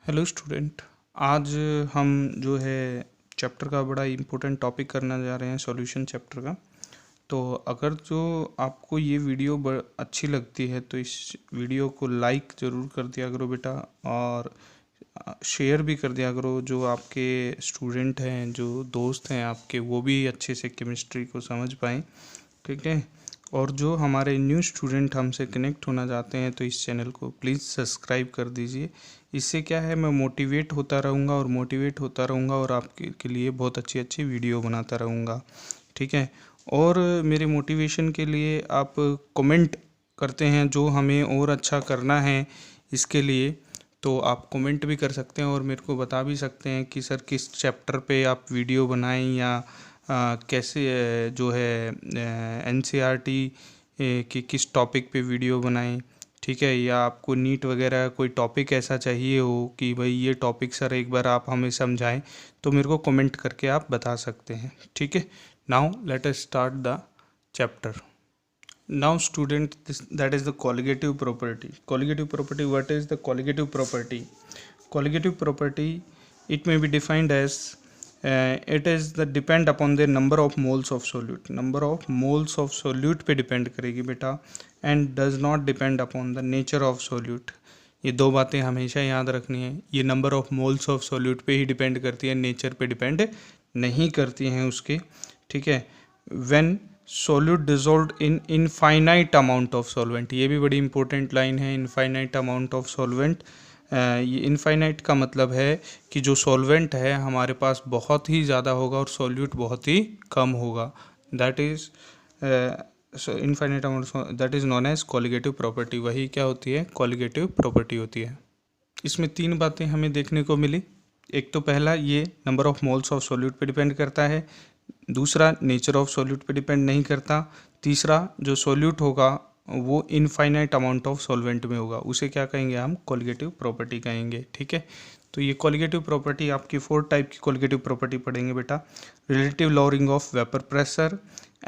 Hello student. आज हम जो है चैप्टर का बड़ा इम्पोर्टेंट टॉपिक करना जा रहे हैं, सॉल्यूशन चैप्टर का। तो अगर जो आपको ये वीडियो अच्छी लगती है तो इस वीडियो को लाइक ज़रूर कर दिया करो बेटा, और शेयर भी कर दिया करो। जो आपके स्टूडेंट हैं, जो दोस्त हैं आपके, वो भी अच्छे से केमिस्ट्री को समझ पाएँ, ठीक है। और जो हमारे न्यू स्टूडेंट हमसे कनेक्ट होना चाहते हैं तो इस चैनल को प्लीज़ सब्सक्राइब कर दीजिए। इससे क्या है, मैं मोटिवेट होता रहूँगा और आपके के लिए बहुत अच्छी अच्छी वीडियो बनाता रहूँगा, ठीक है। और मेरे मोटिवेशन के लिए आप कमेंट करते हैं जो हमें और अच्छा करना है इसके लिए, तो आप कमेंट भी कर सकते हैं और मेरे को बता भी सकते हैं कि सर किस चैप्टर पे आप वीडियो बनाएं, या कैसे जो है एनसीईआरटी की किस टॉपिक पे वीडियो बनाएं, ठीक है। या आपको नीट वगैरह कोई टॉपिक ऐसा चाहिए हो कि भाई ये टॉपिक सर एक बार आप हमें समझाएं, तो मेरे को कमेंट करके आप बता सकते हैं, ठीक है। Now let us start the chapter. Now student, that is the colligative property. Colligative property, what is the colligative property? Colligative property, it may be defined as it is the depend upon the number of moles of solute. Number of moles of solute पे depend करेगी बेटा, and does not depend upon the nature of solute. ये दो बातें हमेशा याद रखनी है। ये number of moles of solute पे ही डिपेंड करती है, नेचर पे डिपेंड नहीं करती हैं उसके, ठीक है। When solute dissolve in infinite amount of solvent, ये भी बड़ी इंपॉर्टेंट लाइन है। इनफाइनाइट अमाउंट ऑफ सॉल्वेंट, ये इनफाइनाइट का मतलब है कि जो सॉल्वेंट है हमारे पास बहुत ही ज़्यादा होगा और सॉल्यूट बहुत ही कम होगा। That is infinite amount, that is known as colligative property. वही क्या होती है, कॉलिगेटिव प्रॉपर्टी होती है। इसमें तीन बातें हमें देखने को मिली। एक तो पहला, ये number of moles of solute पे डिपेंड करता है। दूसरा, नेचर ऑफ सॉल्यूट पे डिपेंड नहीं करता। तीसरा, जो सॉल्यूट होगा वो इनफाइनाइट अमाउंट ऑफ सॉल्वेंट में होगा, उसे क्या कहेंगे हम, कॉलिगेटिव प्रॉपर्टी कहेंगे, ठीक है। तो ये कॉलिगेटिव प्रॉपर्टी, आपकी 4 टाइप की कॉलिगेटिव प्रॉपर्टी पढ़ेंगे बेटा। Relative lowering of vapour pressure,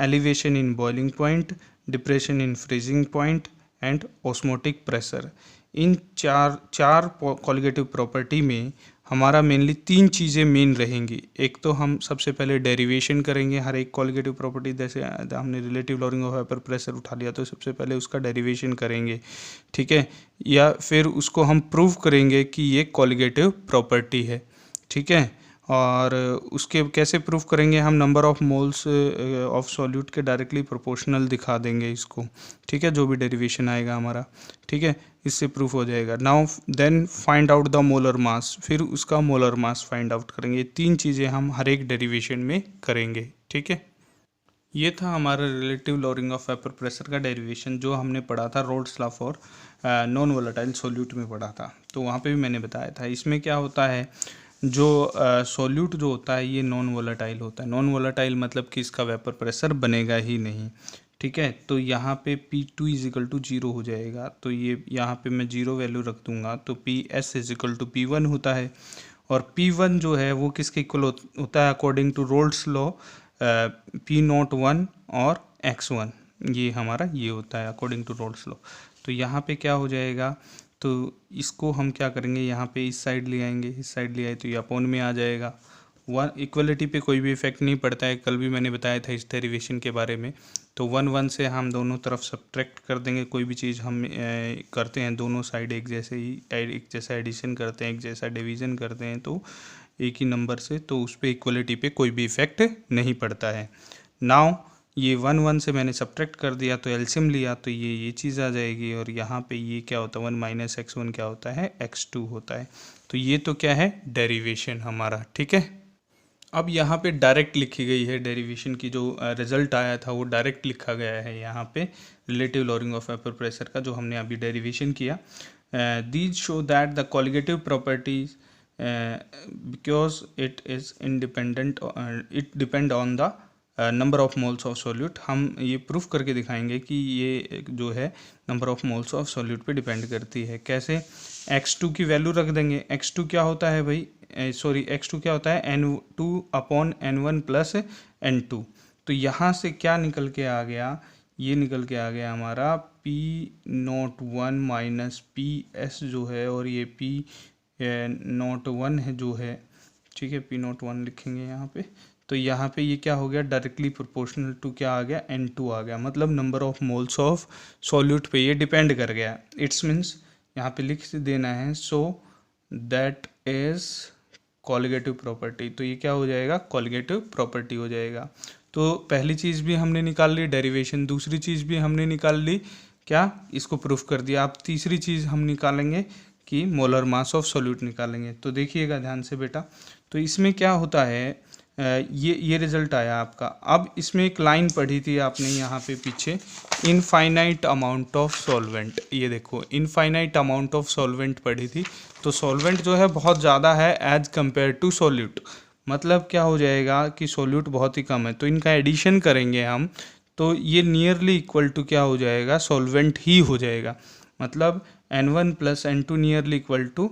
elevation in boiling point, depression in freezing point and osmotic pressure. इन चार कॉलिगेटिव प्रॉपर्टी में हमारा मेनली 3 चीज़ें मेन रहेंगी। एक तो हम सबसे पहले डेरिवेशन करेंगे हर एक कॉलिगेटिव प्रॉपर्टी, जैसे हमने relative lowering of vapour pressure उठा लिया तो सबसे पहले उसका डेरिवेशन करेंगे, ठीक है। या फिर उसको हम प्रूव करेंगे कि ये कॉलिगेटिव प्रॉपर्टी है, ठीक है। और उसके कैसे प्रूफ करेंगे हम, number of moles of solute के डायरेक्टली प्रोपोर्शनल दिखा देंगे इसको, ठीक है, जो भी डेरिवेशन आएगा हमारा, ठीक है, इससे प्रूफ हो जाएगा। Now then find out the molar mass, फिर उसका मोलर मास फाइंड आउट करेंगे। 3 चीज़ें हम हर एक डेरिवेशन में करेंगे, ठीक है। ये था हमारा relative lowering of vapour pressure का डेरिवेशन, जो हमने पढ़ा था roles law for non volatile solute में पढ़ा था, तो वहाँ पे भी मैंने बताया था। इसमें क्या होता है, जो सॉल्यूट जो होता है ये नॉन वोलेटाइल होता है। नॉन वोलेटाइल मतलब कि इसका वेपर प्रेशर बनेगा ही नहीं, ठीक है। तो यहाँ पे P2 इज इक्वल टू 0 हो जाएगा, तो ये यहाँ पे मैं 0 वैल्यू रख दूंगा, तो PS is equal to P1 होता है। और P1 जो है वो किसके इक्वल होता है, according two roles law, P01 और X1, ये हमारा ये होता है अकॉर्डिंग टू रोल्स लॉ। तो यहाँ पे क्या हो जाएगा, तो इसको हम क्या करेंगे, यहाँ पे इस साइड ले आएंगे, इस साइड ले आए तो ये अपॉन में आ जाएगा। वन इक्वलिटी पे कोई भी इफेक्ट नहीं पड़ता है, कल भी मैंने बताया था इस डेरिवेशन के बारे में। तो 1 से हम दोनों तरफ सब्ट्रैक्ट कर देंगे। कोई भी चीज़ हम करते हैं दोनों साइड एक जैसे ही, एक जैसा एडिशन करते हैं, एक जैसा डिवीज़न करते हैं, तो एक ही नंबर से, तो उस पर इक्वलिटी पे कोई भी इफेक्ट नहीं पड़ता है। नाउ ये 1 से मैंने सब्ट्रैक्ट कर दिया तो एलसीएम लिया तो ये चीज़ आ जाएगी, और यहाँ पे ये क्या होता है, 1 माइनस x1 क्या होता है, x2 होता है। तो ये तो क्या है, डेरिवेशन हमारा, ठीक है। अब यहाँ पे डायरेक्ट लिखी गई है डेरिवेशन की, जो रिजल्ट आया था वो डायरेक्ट लिखा गया है यहाँ पे, relative lowering of vapour pressure का जो हमने अभी डेरिवेशन किया। These show that the colligative properties because it is independent, it depend on the number of moles of solute. हम ये प्रूफ करके दिखाएंगे कि ये जो है number of moles of solute पे डिपेंड करती है। कैसे, x2 की वैल्यू रख देंगे। x2 क्या होता है भाई, सॉरी x2 क्या होता है, n2 upon n1 plus n2। तो यहाँ से क्या निकल के आ गया, ये निकल के आ गया हमारा P01 माइनस PS जो है, और ये नॉट 1 है जो है, ठीक है, पी नॉट 1 लिखेंगे यहाँ पे। तो यहाँ पे ये क्या हो गया, डायरेक्टली प्रोपोर्शनल टू क्या आ गया, N2 आ गया, मतलब number of moles of solute पे ये डिपेंड कर गया। इट्स मीन्स यहाँ पे लिख देना है so that is colligative property. तो ये क्या हो जाएगा, कॉलिगेटिव प्रॉपर्टी हो जाएगा। तो पहली चीज़ भी हमने निकाल ली डेरिवेशन, दूसरी चीज़ भी हमने निकाल ली, क्या, इसको प्रूफ कर दिया। अब तीसरी चीज़ हम निकालेंगे कि मोलर मास ऑफ सॉल्यूट निकालेंगे। तो देखिएगा ध्यान से बेटा, तो इसमें क्या होता है, ये रिजल्ट आया आपका। अब इसमें एक लाइन पढ़ी थी आपने यहाँ पे पीछे, इनफाइनाइट अमाउंट ऑफ सॉल्वेंट, ये देखो इनफाइनाइट अमाउंट ऑफ सॉल्वेंट पढ़ी थी। तो सॉल्वेंट जो है बहुत ज़्यादा है एज कंपेयर टू सॉल्यूट, मतलब क्या हो जाएगा कि सॉल्यूट बहुत ही कम है, तो इनका एडिशन करेंगे हम, तो ये नियरली इक्वल टू क्या हो जाएगा, सॉल्वेंट ही हो जाएगा। मतलब N1 plus N2 nearly equal to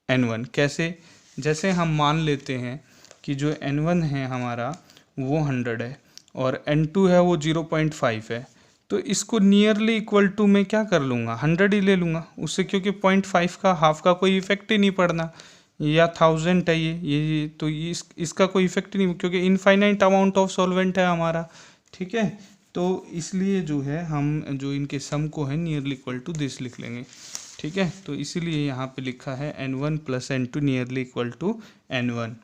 N1। कैसे, जैसे हम मान लेते हैं कि जो N1 है हमारा वो 100 है और N2 है वो 0.5 है, तो इसको नियरली इक्वल टू मैं क्या कर लूँगा, 100 ही ले लूँगा उससे, क्योंकि 0.5 का हाफ का कोई इफेक्ट ही नहीं पड़ना, या 1000 है ये तो इसका कोई इफेक्ट नहीं, क्योंकि इनफाइनाइट अमाउंट ऑफ सॉल्वेंट है हमारा, ठीक है। तो इसलिए जो है हम जो इनके सम को है नियरली इक्वल टू दिस लिख लेंगे, ठीक है। तो इसीलिए यहाँ पे लिखा है N1 plus N2 nearly equal to N1।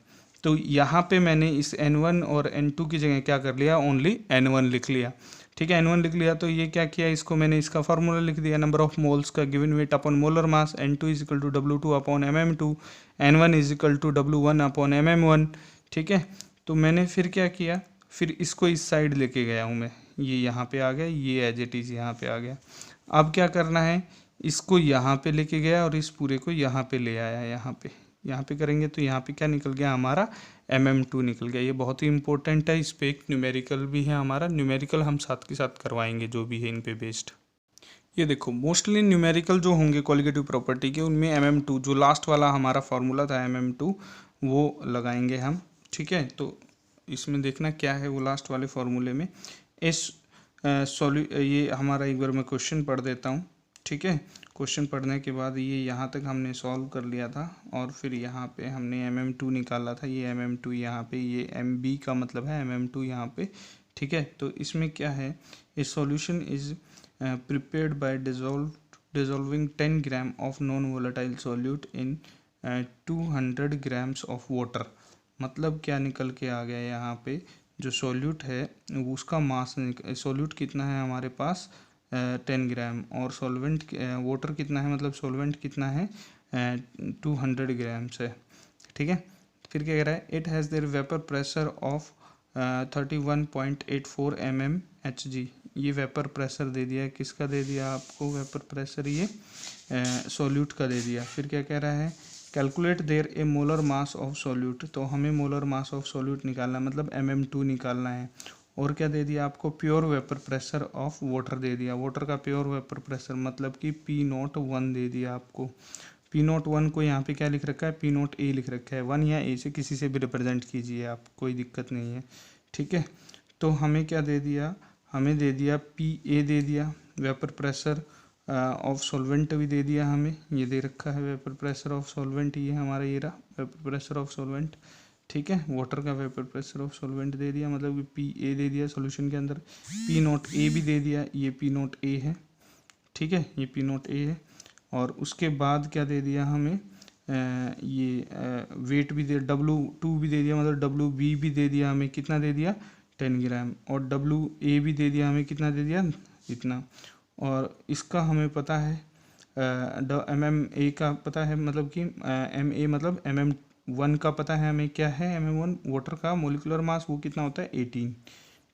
तो यहाँ पे मैंने इस N1 और N2 की जगह क्या कर लिया, ओनली N1 लिख लिया, ठीक है, N1 लिख लिया। तो ये क्या किया, इसको मैंने इसका फार्मूला लिख दिया, नंबर ऑफ मोल्स का given weight upon molar mass, N2 is equal to W2 upon MM2, N1 is equal to W1 upon MM1, ठीक है। तो मैंने फिर क्या किया, फिर इसको इस साइड लेके गया हूँ मैं, ये यहाँ पे आ गया, ये एज इट इज़ यहाँ पे आ गया। अब क्या करना है, इसको यहाँ पे लेके गया और इस पूरे को यहाँ पे ले आया, यहाँ पे करेंगे तो यहाँ पे क्या निकल गया हमारा, MM2 निकल गया। ये बहुत ही इंपॉर्टेंट है, इस पे एक न्यूमेरिकल भी है हमारा, न्यूमेरिकल हम साथ के साथ करवाएंगे जो भी है इन पे बेस्ड। ये देखो मोस्टली न्यूमेरिकल जो होंगे कॉलिगेटिव प्रॉपर्टी के, उनमें MM2 जो लास्ट वाला हमारा फॉर्मूला था MM2 वो लगाएंगे हम, ठीक है। तो इसमें देखना क्या है वो लास्ट वाले फॉर्मूले में, इस ये हमारा एक बार मैं क्वेश्चन पढ़ देता हूँ, ठीक है। क्वेश्चन पढ़ने के बाद ये यहाँ तक हमने सॉल्व कर लिया था और फिर यहाँ पे हमने MM2 निकाला था, ये MM2 यहाँ पे, ये MB का मतलब है MM2 यहाँ पे, ठीक है। तो इसमें क्या है, ए solution is prepared by dissolving 10 gram of non-volatile solute in 200 grams of water। मतलब क्या निकल के आ गया यहाँ पे, जो सॉल्यूट है उसका मास, सॉल्यूट कितना है हमारे पास 10 ग्राम, और सॉल्वेंट वाटर कितना है, मतलब सॉल्वेंट कितना है 200 ग्राम्स है, ठीक है। फिर क्या कह रहा है, it has their vapour pressure of 31.84 mmHg। ये वेपर प्रेशर दे दिया है, किसका दे दिया आपको वेपर प्रेशर, ये सॉल्यूट का दे दिया। फिर क्या कह रहा है, calculate their A molar mass of solute, तो हमें मोलर मास ऑफ सॉल्यूट निकालना है, मतलब MM2 निकालना है। और क्या दे दिया आपको, pure vapour pressure of water दे दिया, वाटर का प्योर वेपर प्रेशर मतलब कि P01 दे दिया आपको। P01 को यहाँ पे क्या लिख रखा है, P0A लिख रखा है, 1 या A से किसी से भी रिप्रेजेंट कीजिए आप, कोई दिक्कत नहीं है, ठीक है। तो हमें क्या दे दिया, हमें दे दिया PA दे दिया, वेपर प्रेशर ऑफ सॉल्वेंट भी दे दिया हमें, ये दे रखा है वेपर प्रेशर ऑफ सॉल्वेंट, ये हमारा ये रहा वेपर प्रेशर ऑफ सॉल्वेंट, ठीक है। वाटर का वेपर प्रेशर ऑफ सॉल्वेंट दे दिया, मतलब कि PA दे दिया सॉल्यूशन के अंदर, P0A भी दे दिया, ये P0A है, ठीक है, ये P0A है। और उसके बाद क्या दे दिया हमें, ये वेट भी दे, W2 भी दे दिया, मतलब WB भी दे दिया हमें, कितना दे दिया 10 ग्राम, और WA भी दे दिया हमें, कितना दे दिया इतना। और इसका हमें पता है MMA का पता है, मतलब कि MA मतलब MM1 का पता है हमें, क्या है MM1 वाटर का मोलिकुलर मास, वो कितना होता है 18,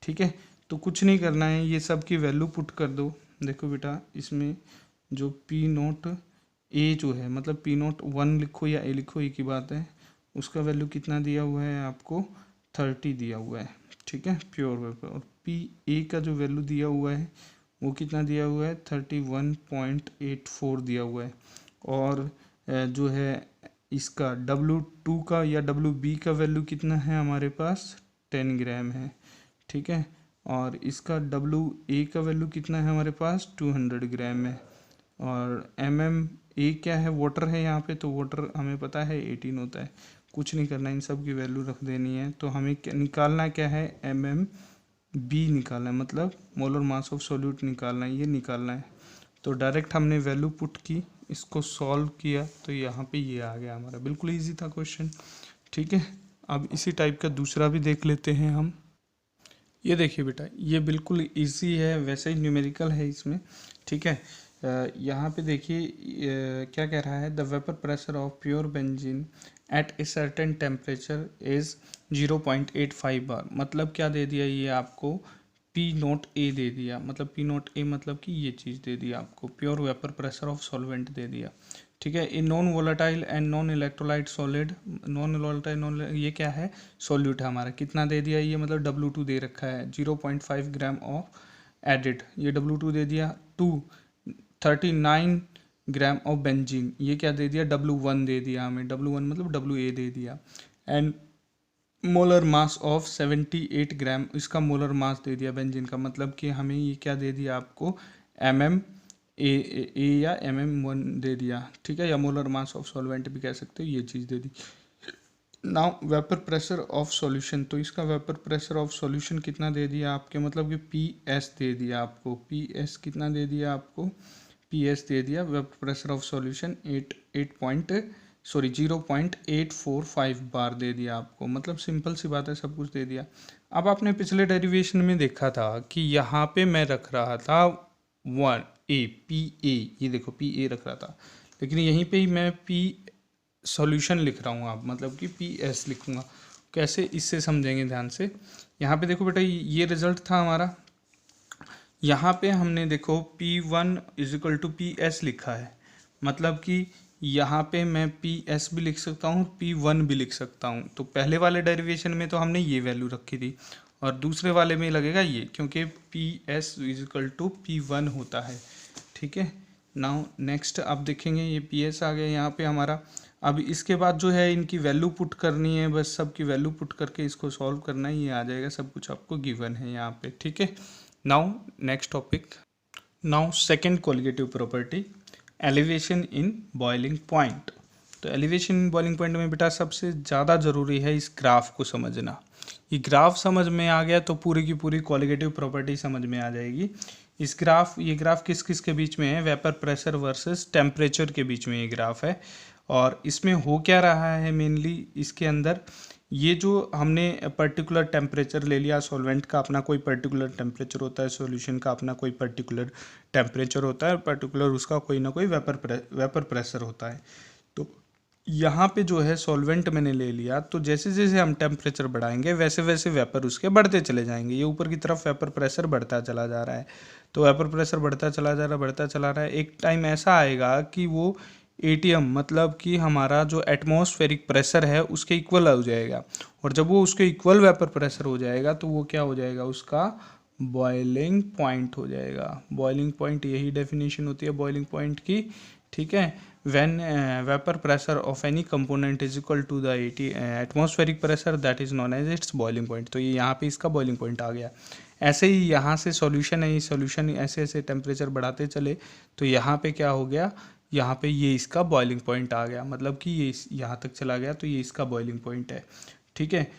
ठीक है। तो कुछ नहीं करना है, ये सब की वैल्यू पुट कर दो। देखो बेटा इसमें जो P0A जो है, मतलब P01 लिखो या A लिखो एक ही बात है, उसका वैल्यू कितना दिया हुआ है आपको 30 दिया हुआ है, ठीक है, प्योर वेपर। और PA का जो वैल्यू दिया हुआ है वो कितना दिया हुआ है 31.84 दिया हुआ है। और जो है इसका W2 का या WB का वैल्यू कितना है हमारे पास 10 ग्राम है, ठीक है। और इसका WA का वैल्यू कितना है हमारे पास 200 ग्राम है। और ए क्या है, वाटर है यहाँ पे, तो वाटर हमें पता है 18 होता है। कुछ नहीं करना, इन सब की वैल्यू रख देनी है। तो हमें निकालना क्या है, बी निकालना है, मतलब मोलर मास ऑफ सॉल्यूट निकालना है, ये निकालना है। तो डायरेक्ट हमने वैल्यू पुट की, इसको सॉल्व किया, तो यहाँ पे ये आ गया हमारा। बिल्कुल ईजी था क्वेश्चन, ठीक है। अब इसी टाइप का दूसरा भी देख लेते हैं हम। ये देखिए बेटा, ये बिल्कुल इजी है, वैसे ही न्यूमेरिकल है इसमें, ठीक है। यहाँ पे देखिए क्या कह रहा है, the vapour pressure of pure benzene at a certain temperature is 0.85 bar. मतलब क्या दे दिया ये आपको, पी नोट ए दे दिया, मतलब पी नोट ए मतलब कि ये चीज़ दे दिया आपको, pure vapour pressure of solvent दे दिया, ठीक है। In non volatile and non electrolyte solid, non volatile non, ये क्या है, सॉल्यूट है हमारा। कितना दे दिया ये, मतलब W2 दे रखा है, 0.5 ग्राम ऑफ एडिड, ये W2 दे दिया। 39 ग्राम ऑफ बेंजीन, ये क्या दे दिया, W1 दे दिया हमें, W1 मतलब WA दे दिया। एंड मोलर मास ऑफ 78 ग्राम, इसका मोलर मास दे दिया बेंजीन का, मतलब कि हमें ये क्या दे दिया आपको, ए या MM1 दे दिया, ठीक है, या मोलर मास ऑफ सॉल्वेंट भी कह सकते हो, ये चीज़ दे दी। Now vapour pressure of solution, तो इसका वेपर प्रेशर ऑफ सॉल्यूशन कितना दे दिया आपके, मतलब कि PS दे दिया आपको, PS कितना दे दिया आपको, PS दे दिया वेपर प्रेशर ऑफ सॉल्यूशन 0.845 बार दे दिया आपको। मतलब सिंपल सी बात है, सब कुछ दे दिया। अब आपने पिछले डेरिवेशन में देखा था कि यहाँ पे मैं रख रहा था 1A PA, ये देखो PA रख रहा था, लेकिन यहीं पे ही मैं P सॉल्यूशन लिख रहा हूँ, आप मतलब कि PS लिखूँगा। कैसे, इससे समझेंगे ध्यान से। यहाँ पे देखो बेटा, ये रिजल्ट था हमारा। यहाँ पे हमने देखो P1 इजिकल टू PS लिखा है, मतलब कि यहाँ पे मैं PS भी लिख सकता हूँ, P1 भी लिख सकता हूँ। तो पहले वाले डेरिवेशन में तो हमने ये वैल्यू रखी थी, और दूसरे वाले में लगेगा ये, क्योंकि PS इजिकल टू P1 होता है, ठीक है। नाउ नेक्स्ट आप देखेंगे, ये PS आ गया यहाँ पे हमारा। अब इसके बाद जो है इनकी वैल्यू पुट करनी है, बस सबकी वैल्यू पुट करके इसको सॉल्व करना है, ये आ जाएगा, सब कुछ आपको गिवन है यहाँ पे, ठीक है। Now next topic, now second colligative property, elevation in boiling point. तो एलिवेशन इन बॉइलिंग पॉइंट में बेटा सबसे ज़्यादा ज़रूरी है इस ग्राफ को समझना। ये ग्राफ समझ में आ गया तो पूरी की पूरी कोलिगेटिव प्रॉपर्टी समझ में आ जाएगी। इस ग्राफ, ये ग्राफ किस किस के बीच में है, वेपर प्रेशर वर्सेस टेम्परेचर के बीच में ये ग्राफ है। और इसमें हो क्या रहा है मेनली, इसके अंदर ये जो हमने पर्टिकुलर टेम्परेचर ले लिया, सॉल्वेंट का अपना कोई पर्टिकुलर टेम्परेचर होता है, सॉल्यूशन का अपना कोई पर्टिकुलर टेम्परेचर होता है, पर्टिकुलर उसका कोई ना कोई वेपर प्रेशर होता है। तो यहाँ पे जो है सॉल्वेंट मैंने ले लिया, तो जैसे जैसे हम टेम्परेचर बढ़ाएंगे वैसे वैसे वेपर उसके बढ़ते चले जाएंगे, ये ऊपर की तरफ वेपर प्रेशर बढ़ता चला जा रहा है। तो वेपर प्रेशर बढ़ता चला जा रहा है, बढ़ता चला रहा है, एक टाइम ऐसा आएगा कि वो ATM मतलब कि हमारा जो एटमॉस्फेरिक प्रेशर है उसके इक्वल हो जाएगा। और जब वो उसके इक्वल वेपर प्रेशर हो जाएगा तो वो क्या हो जाएगा, उसका बॉइलिंग पॉइंट हो जाएगा। बॉइलिंग पॉइंट, यही डेफिनेशन होती है बॉइलिंग पॉइंट की, ठीक है। When vapour pressure of any component is equal to the atmospheric pressure, that is known as its boiling point. तो ये यहाँ पे इसका बॉइलिंग पॉइंट आ गया। ऐसे ही यहाँ से सॉल्यूशन है, ये सॉल्यूशन ऐसे ऐसे टेम्परेचर बढ़ाते चले तो यहाँ पे क्या हो गया, यहाँ पे ये इसका बॉइलिंग पॉइंट आ गया, मतलब कि ये यहाँ तक चला गया तो ये इसका बॉइलिंग पॉइंट है, ठीक है,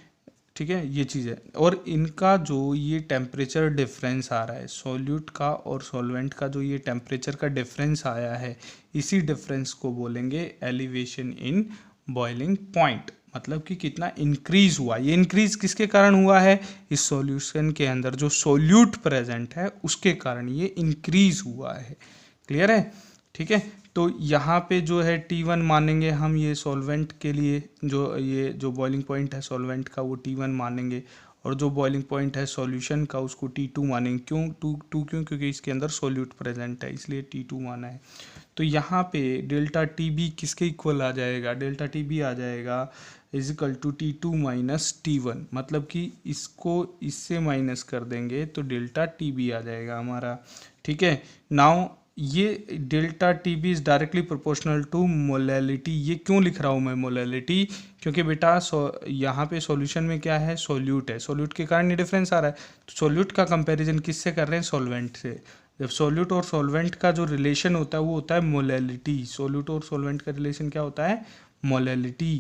ठीक है, ये चीज़ है। और इनका जो ये टेम्परेचर डिफरेंस आ रहा है, सॉल्यूट का और सॉल्वेंट का जो ये टेम्परेचर का डिफरेंस आया है, इसी डिफरेंस को बोलेंगे एलिवेशन इन बॉइलिंग पॉइंट। मतलब कि कितना इंक्रीज हुआ, ये इंक्रीज किसके कारण हुआ है, इस सॉल्यूशन के अंदर जो सॉल्यूट प्रेजेंट है उसके कारण ये इंक्रीज हुआ है। क्लियर है, ठीक है। तो यहाँ पे जो है T1 मानेंगे हम, ये सॉल्वेंट के लिए ये जो बॉइलिंग पॉइंट है सॉल्वेंट का वो T1 मानेंगे, और जो बॉइलिंग पॉइंट है सॉल्यूशन का उसको T2 मानेंगे। क्यों टू क्यों, क्योंकि इसके अंदर सॉल्यूट प्रेजेंट है इसलिए T2 माना है। तो यहाँ पे डेल्टा TB किसके इक्वल आ जाएगा, डेल्टा TB आ जाएगा is equal to T2 minus T1, मतलब कि इसको इससे माइनस कर देंगे तो डेल्टा TB आ जाएगा हमारा, ठीक है। नाउ ये delta TB is directly proportional to molality. ये क्यों लिख रहा हूँ मैं मोलैलिटी, क्योंकि बेटा यहाँ पे सॉल्यूशन में क्या है, सॉल्यूट है, सॉल्यूट के कारण ये डिफरेंस आ रहा है। तो सॉल्यूट का कंपैरिजन किससे कर रहे हैं, सॉल्वेंट से। जब सॉल्यूट और सॉल्वेंट का जो रिलेशन होता है वो होता है मोलैलिटी। सॉल्यूट और सॉल्वेंट का रिलेशन क्या होता है? मोलैलिटी।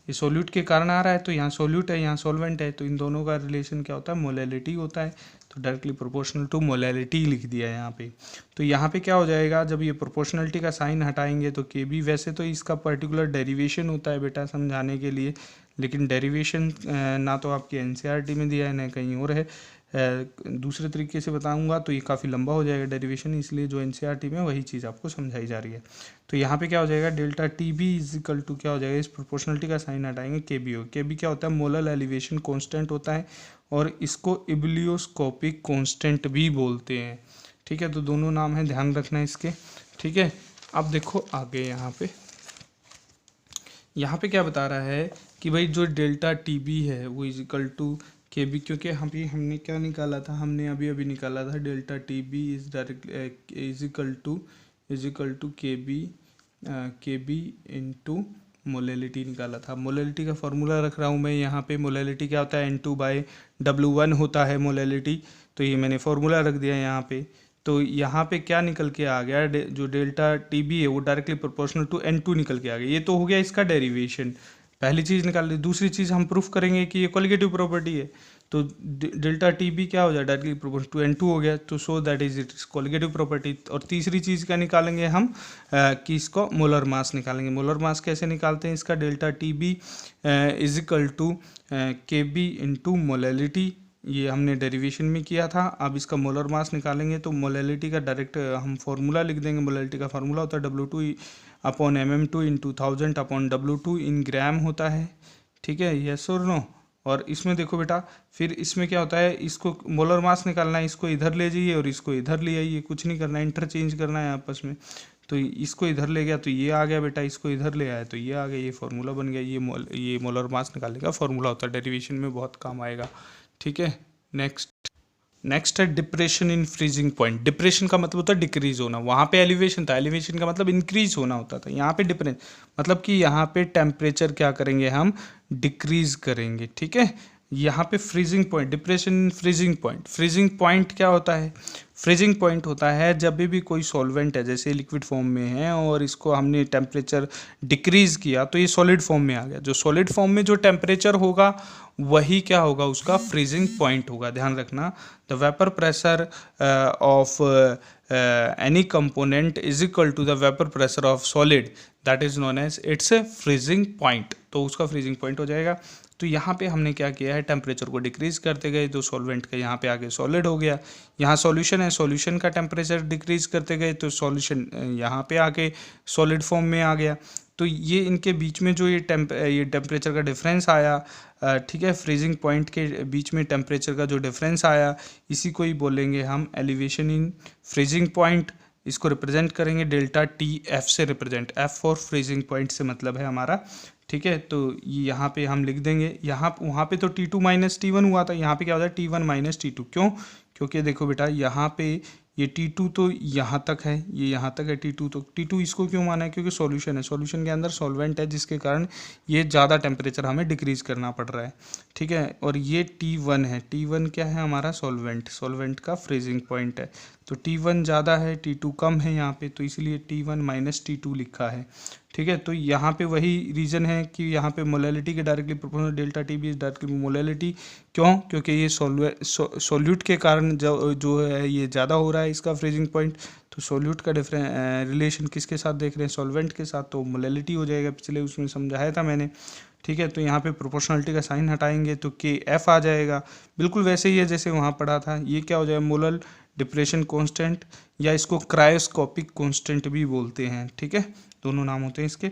ये सॉल्यूट के कारण आ रहा है, तो यहाँ सॉल्यूट है, यहाँ सॉल्वेंट है, तो इन दोनों का रिलेशन क्या होता है? मोलैलिटी होता है। तो डायरेक्टली प्रोपोर्शनल टू मोलैलिटी लिख दिया है यहाँ पे। तो यहाँ पे क्या हो जाएगा, जब ये प्रोपोर्शनलिटी का साइन हटाएंगे तो के बी, वैसे तो इसका पर्टिकुलर डेरिवेशन होता है बेटा समझाने के लिए, लेकिन डेरिवेशन ना तो आपके एनसीईआरटी में दिया है ना कहीं और है। दूसरे तरीके से बताऊंगा तो ये काफ़ी लंबा हो जाएगा डेरिवेशन, इसलिए जो एनसीईआरटी में वही चीज़ आपको समझाई जा रही है। तो यहाँ पे क्या हो जाएगा, delta T B is equal to क्या हो जाएगा, इस प्रोपोर्शनलिटी का साइन हटाएंगे के बी हो। के बी क्या होता है? मोलर एलिवेशन कांस्टेंट होता है, और इसको इब्लियोस्कोपिक कांस्टेंट भी बोलते हैं। ठीक है, तो दोनों नाम है, ध्यान रखना इसके। ठीक है, अब देखो आगे यहाँ पे क्या बता रहा है कि भाई जो डेल्टा टी बी है वो is equal to K B, क्योंकि हमने क्या निकाला था, हमने अभी निकाला था delta T B is direct is equal to K B into molality निकाला था। मोलैलिटी का फॉर्मूला रख रहा हूँ मैं यहाँ पे। मोलैलिटी क्या होता है? N2/W1 होता है मोलैलिटी। तो ये मैंने फॉर्मूला रख दिया यहाँ पे। तो यहाँ पे क्या निकल के आ गया, जो डेल्टा टी बी है वो डायरेक्टली प्रोपोर्शनल टू N2 निकल के आ गया। ये तो हो गया इसका डेरिवेशन, पहली चीज़ निकाल ली। दूसरी चीज़ हम प्रूफ करेंगे कि ये कॉलिगेटिव प्रॉपर्टी है, तो डेल्टा टी बी क्या हो जाए, डायरेक्टली प्रोपोर्शनल टू N2 हो गया, तो so that is it colligative property. और तीसरी चीज़ क्या निकालेंगे हम, कि इसको मोलर मास निकालेंगे। मोलर मास कैसे निकालते हैं इसका, delta T B is equal to K B into molality, ये हमने डेरिवेशन में किया था। अब इसका मोलर मास निकालेंगे तो मोलैलिटी का डायरेक्ट हम फॉर्मूला लिख देंगे। मोलैलिटी का फार्मूला होता है W2/mm2 × 1000/W2 इन ग्राम होता है। ठीक है, यस और नो। और इसमें देखो बेटा, फिर इसमें क्या होता है, इसको मोलर मास निकालना है, इसको इधर ले जाइए और इसको इधर ले आइए, कुछ नहीं करना है, इंटरचेंज करना है आपस में। तो इसको इधर ले गया तो ये आ गया बेटा, इसको इधर ले आया तो ये आ गया, ये फार्मूला बन गया। ये मोलर मास निकालने का फार्मूला होता है, डेरिवेशन में बहुत काम आएगा। ठीक है, नेक्स्ट है depression in freezing point. Depression का मतलब होता है डिक्रीज होना, वहाँ पे एलिवेशन था, एलिवेशन का मतलब इंक्रीज होना होता था, यहाँ पे डिफरेंस मतलब कि यहाँ पे टेम्परेचर क्या करेंगे हम, डिक्रीज करेंगे। ठीक है, यहाँ पे freezing point, depression in freezing point. Freezing point क्या होता है, फ्रीजिंग पॉइंट होता है जब भी कोई सॉल्वेंट है, जैसे लिक्विड फॉर्म में है और इसको हमने टेम्परेचर डिक्रीज किया तो ये सॉलिड फॉर्म में आ गया। जो सॉलिड फॉर्म में जो टेम्परेचर होगा वही क्या होगा, उसका फ्रीजिंग पॉइंट होगा। ध्यान रखना, the vapour pressure of any component is equal to the vapour pressure of solid, that is known as its freezing point. तो उसका फ्रीजिंग पॉइंट हो जाएगा। तो यहाँ पे हमने क्या किया है, टेम्परेचर को डिक्रीज करते गए तो सॉल्वेंट का यहाँ पे आगे सॉलिड हो गया। यहाँ सॉल्यूशन है, सॉल्यूशन का टेम्परेचर डिक्रीज करते गए तो सॉल्यूशन यहाँ पे आके सॉलिड फॉर्म में आ गया। तो ये इनके बीच में जो ये टेम्परेचर का डिफरेंस आया, ठीक है, फ्रीजिंग पॉइंट के बीच में टेम्परेचर का जो डिफरेंस आया, इसी को ही बोलेंगे हम एलिवेशन इन फ्रीजिंग पॉइंट। इसको रिप्रेजेंट करेंगे डेल्टा टी एफ से, represent F for freezing point से मतलब है हमारा। ठीक है, तो यहाँ पे हम लिख देंगे, वहाँ पे तो T2 - T1 हुआ था, यहाँ पे क्या होता है T1 - T2। क्यों? क्योंकि देखो बेटा, यहाँ पे ये T2 तो यहाँ तक है, ये यहाँ तक है T2, तो T2 इसको क्यों माना है, क्योंकि सॉल्यूशन है, सॉल्यूशन के अंदर सॉल्वेंट है, जिसके कारण ये ज़्यादा टेम्परेचर हमें डिक्रीज करना पड़ रहा है। ठीक है, और ये T1 है, T1 क्या है हमारा, सॉल्वेंट का फ्रीजिंग पॉइंट है। तो T1 ज़्यादा है, T2 कम है यहाँ पे, तो इसलिए T1 - T2 लिखा है। ठीक है, तो यहाँ पे वही रीज़न है कि यहाँ पे मोलैलिटी के directly proportional delta T B is directly molality. क्यों? क्योंकि ये सॉल्यूट के कारण जो है ये ज़्यादा हो रहा है इसका फ्रीजिंग पॉइंट। तो सॉल्यूट का रिलेशन किसके साथ देख रहे हैं, सॉल्वेंट के साथ, तो मोलैलिटी हो जाएगा, पिछले उसमें समझाया था मैंने। ठीक है, तो यहाँ पे प्रोपोर्शनलिटी का साइन हटाएंगे तो के एफ आ जाएगा, बिल्कुल वैसे ही है जैसे वहाँ पढ़ा था। ये क्या हो जाएगा, मोलर डिप्रेशन कांस्टेंट, या इसको क्रायोस्कोपिक कांस्टेंट भी बोलते हैं। ठीक है, दोनों नाम होते हैं इसके।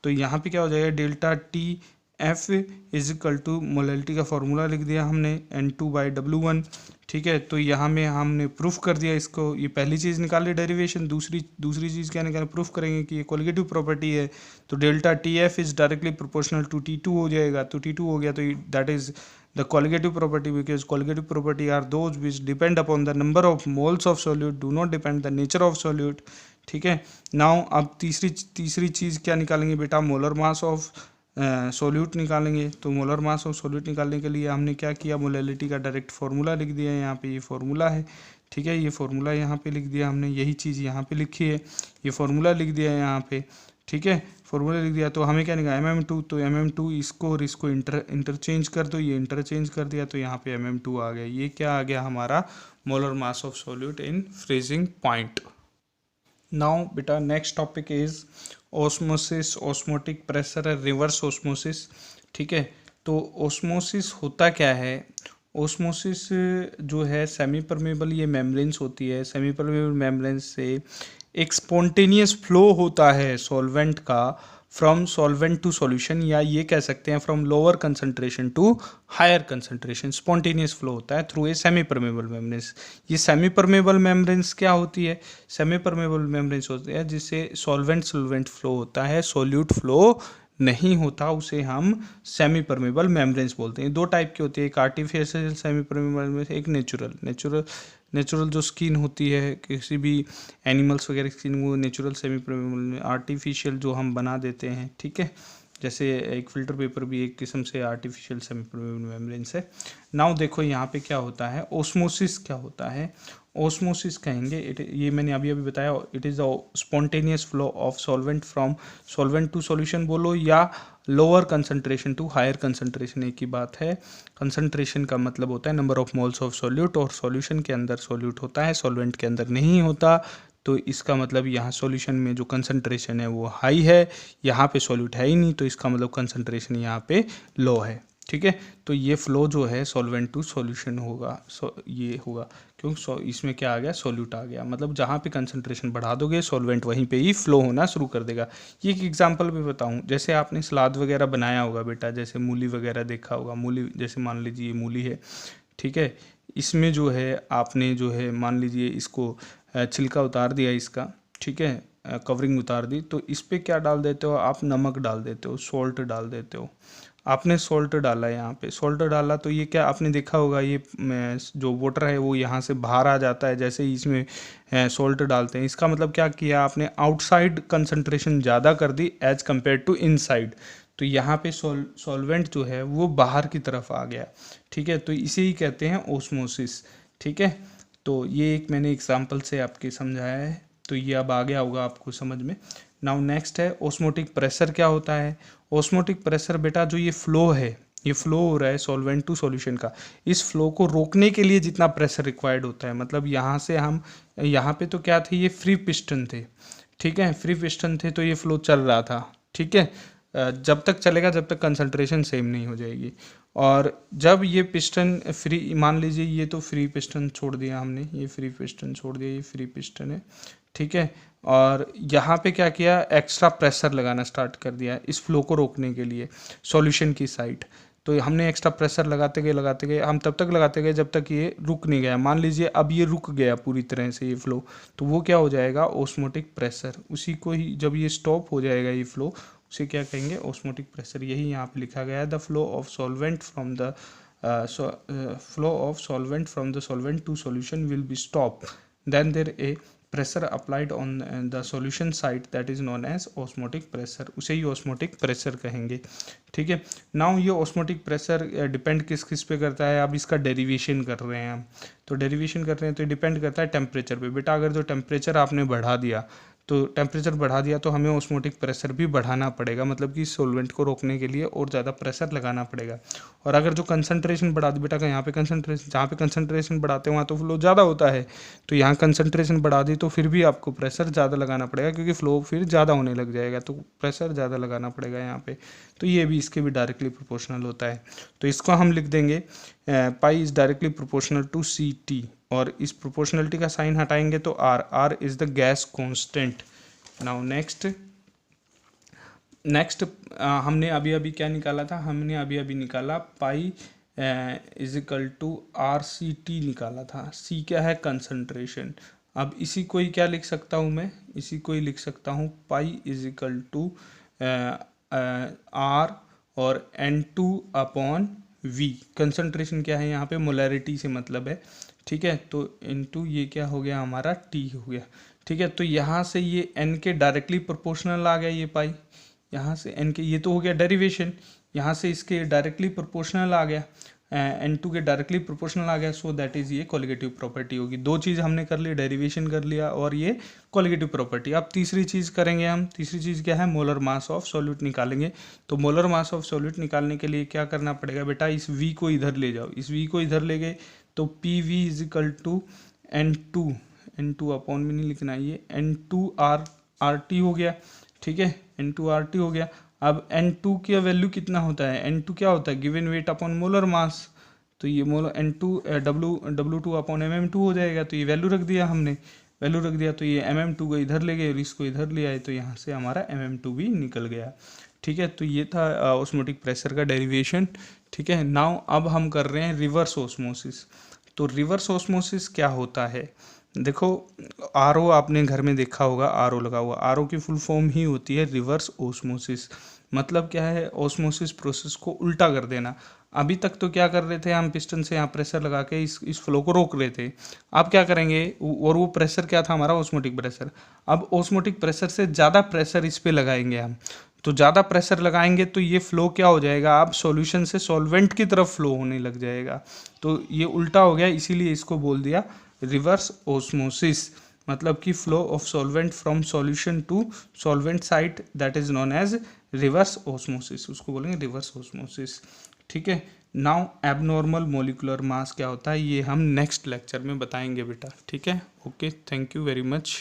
तो यहाँ पे क्या हो जाएगा, delta T F is equal to molality का फॉर्मूला लिख दिया हमने N2/W1। ठीक है, तो यहाँ में हमने प्रूफ कर दिया इसको, ये पहली चीज़ निकाली डेरिवेशन। दूसरी चीज़ क्या निकालें, प्रूफ करेंगे कि ये कॉलिगेटिव प्रॉपर्टी है। तो delta T F is directly proportional to T2 हो जाएगा। तो T2 हो गया तो that is the colligative property, because colligative property are those which depend upon the number of moles of solute, do not depend the nature of solute. ठीक है, now अब तीसरी चीज़ क्या निकालेंगे बेटा, मोलर मास ऑफ सॉल्यूट निकालेंगे। तो molar mass of solute निकालने के लिए हमने क्या किया, मोलैलिटी का डायरेक्ट फार्मूला लिख दिया है, यहाँ पे ये फार्मूला है। ठीक है। ये फॉर्मूला यहाँ पे लिख दिया हमने, यही चीज़ यहाँ पे लिखी है, ये फॉर्मूला लिख दिया है यहाँ पे, ठीक है। फॉर्मूला लिख दिया तो हमें क्या निकाला mm2, तो mm2 इसको और इसको इंटरचेंज कर दो, ये इंटरचेंज कर दिया तो यहाँ पे mm2 आ गया। ये क्या आ गया हमारा molar mass of solute in freezing point. Now बेटा next topic is osmosis, osmotic pressure है, रिवर्स ऑस्मोसिस, ठीक है। तो ऑस्मोसिस होता क्या है, ऑस्मोसिस जो है सेमी परमेबल ये मेम्ब्रेन्स होती है, सेमी परमेबल मेम्ब्रेन्स से एक स्पॉन्टेनियस फ्लो होता है सॉल्वेंट का फ्रॉम सॉल्वेंट टू सॉल्यूशन, या ये कह सकते हैं from lower concentration to higher concentration, spontaneous flow होता है through a semi permeable membranes. ये सेमी परमेबल मेम्ब्रेन्स क्या होती है, सेमी परमेबल मेम्ब्रेन्स होती है जिससे सॉल्वेंट सॉल्वेंट फ्लो होता है, सॉल्यूट फ्लो नहीं होता, उसे हम सेमी परमेबल मेम्ब्रेन्स बोलते हैं। दो टाइप की होती है, एक आर्टिफिशियल सेमी परमेबल में, एक नेचुरल जो स्किन होती है किसी भी एनिमल्स वगैरह की स्किन, वो नेचुरल सेमी परमेबल में, आर्टिफिशियल जो हम बना देते हैं, ठीक है। जैसे एक फ़िल्टर पेपर भी एक किस्म से आर्टिफिशियल सेमी परमेबल मेम्ब्रेन्स है। नाउ देखो यहाँ पे क्या होता है, ओस्मोसिस क्या होता है, ओस्मोसिस कहेंगे ये मैंने अभी बताया, it is the spontaneous flow of solvent from solvent to solution बोलो, या lower concentration to higher concentration, एक ही बात है। कंसंट्रेशन का मतलब होता है number of moles of solute, और सॉल्यूशन के अंदर सॉल्यूट होता है, सॉल्वेंट के अंदर नहीं होता, तो इसका मतलब यहाँ सॉल्यूशन में जो कंसंट्रेशन है वो हाई है, यहाँ पे सॉल्यूट है ही नहीं, तो इसका मतलब कंसंट्रेशन यहाँ पे लो है, ठीक है। तो ये फ्लो जो है सॉल्वेंट टू सॉल्यूशन होगा, ये होगा क्योंकि इसमें क्या आ गया, सॉल्यूट आ गया, मतलब जहाँ पे कंसंट्रेशन बढ़ा दोगे सॉल्वेंट वहीं पे ही फ्लो होना शुरू कर देगा। ये एक एग्जांपल भी बताऊँ, जैसे आपने सलाद वगैरह बनाया होगा बेटा, जैसे मूली वगैरह देखा होगा, मूली जैसे मान लीजिए ये मूली है, ठीक है, इसमें जो है आपने जो है मान लीजिए इसको छिलका उतार दिया इसका, ठीक है, कवरिंग उतार दी, तो इस पर क्या डाल देते हो आप, नमक डाल देते हो, सॉल्ट डाल देते हो। आपने सॉल्ट डाला, यहाँ पे सॉल्ट डाला तो ये क्या आपने देखा होगा, ये जो वाटर है वो यहाँ से बाहर आ जाता है जैसे ही इसमें सॉल्ट डालते हैं। इसका मतलब क्या किया आपने, आउटसाइड कंसंट्रेशन ज़्यादा कर दी एज कम्पेयर टू इनसाइड, तो यहाँ पे सॉल्वेंट जो है वो बाहर की तरफ आ गया, ठीक है। तो इसे ही कहते हैं ओस्मोसिस, ठीक है। तो ये एक मैंने एग्जांपल से आपके समझाया है, तो ये अब आ गया होगा आपको समझ में। नाउ नेक्स्ट है ओस्मोटिक प्रेशर क्या होता है। ओस्मोटिक प्रेशर बेटा जो ये फ्लो है, ये फ्लो हो रहा है सॉल्वेंट टू सॉल्यूशन का, इस फ्लो को रोकने के लिए जितना प्रेशर रिक्वायर्ड होता है, मतलब यहाँ से हम यहाँ पे तो क्या थे, ये फ्री पिस्टन थे, ठीक है, फ्री पिस्टन थे तो ये फ्लो चल रहा था, ठीक है। जब तक चलेगा जब तक कंसंट्रेशन सेम नहीं हो जाएगी, और जब ये पिस्टन फ्री, मान लीजिए ये तो फ्री पिस्टन छोड़ दिया हमने, ये फ्री पिस्टन छोड़ दिया, ये फ्री पिस्टन है, ठीक है, और यहाँ पे क्या किया, एक्स्ट्रा प्रेशर लगाना स्टार्ट कर दिया इस फ्लो को रोकने के लिए सॉल्यूशन की साइड। तो हमने एक्स्ट्रा प्रेशर लगाते गए हम तब तक लगाते गए जब तक ये रुक नहीं गया। मान लीजिए अब ये रुक गया पूरी तरह से ये फ्लो, तो वो क्या हो जाएगा, ओस्मोटिक प्रेशर। उसी को ही जब ये स्टॉप हो जाएगा ये फ्लो, उसे क्या कहेंगे, ओस्मोटिक प्रेशर। यही यहाँ पे लिखा गया है, the flow of solvent from the solvent to solution will be stop, then there a pressure applied on the solution side that is known as osmotic pressure, उसे ही ऑस्मोटिक प्रेशर कहेंगे, ठीक है। नाउ ये ऑस्मोटिक प्रेशर डिपेंड किस किस पे करता है, अब इसका डेरिवेशन कर रहे हैं हम, तो डेरिवेशन कर रहे हैं तो डिपेंड करता है टेम्परेचर पे। बेटा अगर जो टेम्परेचर आपने बढ़ा दिया, तो टेम्परेचर बढ़ा दिया तो हमें ऑस्मोटिक प्रेशर भी बढ़ाना पड़ेगा, मतलब कि सॉल्वेंट को रोकने के लिए और ज़्यादा प्रेशर लगाना पड़ेगा। और अगर जो कंसंट्रेशन बढ़ा दी बेटा, यहाँ पे कंसंट्रेशन, जहाँ पे कंसंट्रेशन बढ़ाते हैं वहाँ तो फ्लो ज़्यादा होता है, तो यहाँ कंसंट्रेशन बढ़ा दी तो फिर भी आपको प्रेशर ज़्यादा लगाना पड़ेगा, क्योंकि फ्लो फिर ज़्यादा होने लग जाएगा, तो प्रेशर ज़्यादा लगाना पड़ेगा यहाँ पे। तो ये भी इसके भी डायरेक्टली प्रोपोर्शनल होता है, तो इसको हम लिख देंगे pi is directly proportional to C T, और इस प्रोपोर्शनलिटी का साइन हटाएंगे तो R is the gas constant. Now next हमने अभी क्या निकाला था, हमने अभी निकाला pi is equal to R C T निकाला था। सी क्या है, कंसंट्रेशन। अब इसी को ही क्या लिख सकता हूँ मैं, इसी को ही लिख सकता हूँ pi is equal to R और N2 अपॉन V। कंसंट्रेशन क्या है यहाँ पे, मोलैरिटी से मतलब है, ठीक है। तो इनटू ये क्या हो गया हमारा, T हो गया, ठीक है। तो यहाँ से ये N के डायरेक्टली प्रोपोर्शनल आ गया ये पाई, यहाँ से N के, ये तो हो गया डेरिवेशन, यहाँ से इसके डायरेक्टली प्रोपोर्शनल आ गया। N2 के डायरेक्टली प्रोपोर्शनल आ गया, सो दैट इज़ ये कॉलिगेटिव प्रॉपर्टी होगी। दो चीज़ हमने कर ली, डेरिवेशन कर लिया और ये कॉलिगेटिव प्रॉपर्टी। अब तीसरी चीज़ करेंगे हम। तीसरी चीज़ क्या है, मोलर मास ऑफ सॉल्यूट निकालेंगे। तो मोलर मास ऑफ सॉल्यूट निकालने के लिए क्या करना पड़ेगा बेटा, इस V को इधर ले जाओ। इस V को इधर ले गए तो PV is equal to N2 upon में नहीं लिखना, ये N2 RT हो गया, ठीक है, N2 RT हो गया। अब N2 की वैल्यू कितना होता है, N2 क्या होता है, गिवन वेट अपॉन मोलर मास। तो ये molar N2 W2 upon MM2 हो जाएगा। तो ये वैल्यू रख दिया हमने, वैल्यू रख दिया तो ये MM2 को इधर ले गए और इसको इधर ले आए, तो यहाँ से हमारा MM2 भी निकल गया, ठीक है। तो ये था ऑस्मोटिक प्रेशर का डेरिवेशन, ठीक है। नाउ अब हम कर रहे हैं रिवर्स ऑस्मोसिस। तो रिवर्स ऑस्मोसिस क्या होता है, देखो आरओ आपने घर में देखा होगा, आरओ लगा हुआ, आरओ की फुल फॉर्म ही होती है रिवर्स ऑस्मोसिस। मतलब क्या है, ऑस्मोसिस प्रोसेस को उल्टा कर देना। अभी तक तो क्या कर रहे थे हम, पिस्टन से यहाँ प्रेशर लगा के इस फ्लो को रोक रहे थे। अब क्या करेंगे, और वो प्रेशर क्या था हमारा, ऑस्मोटिक प्रेशर। अब ऑस्मोटिक प्रेशर से ज़्यादा प्रेशर इस पर लगाएंगे हम। तो ज़्यादा प्रेशर लगाएंगे तो ये फ्लो क्या हो जाएगा, अब सॉल्यूशन से सॉल्वेंट की तरफ फ्लो होने लग जाएगा। तो ये उल्टा हो गया, इसीलिए इसको बोल दिया रिवर्स ऑस्मोसिस। मतलब कि flow of solvent from solution to solvent side, that is known as reverse osmosis, उसको बोलेंगे रिवर्स ऑस्मोसिस, ठीक है। नाउ एबनॉर्मल मोलिकुलर मास क्या होता है, ये हम नेक्स्ट लेक्चर में बताएंगे बेटा, ठीक है। Okay, thank you very much.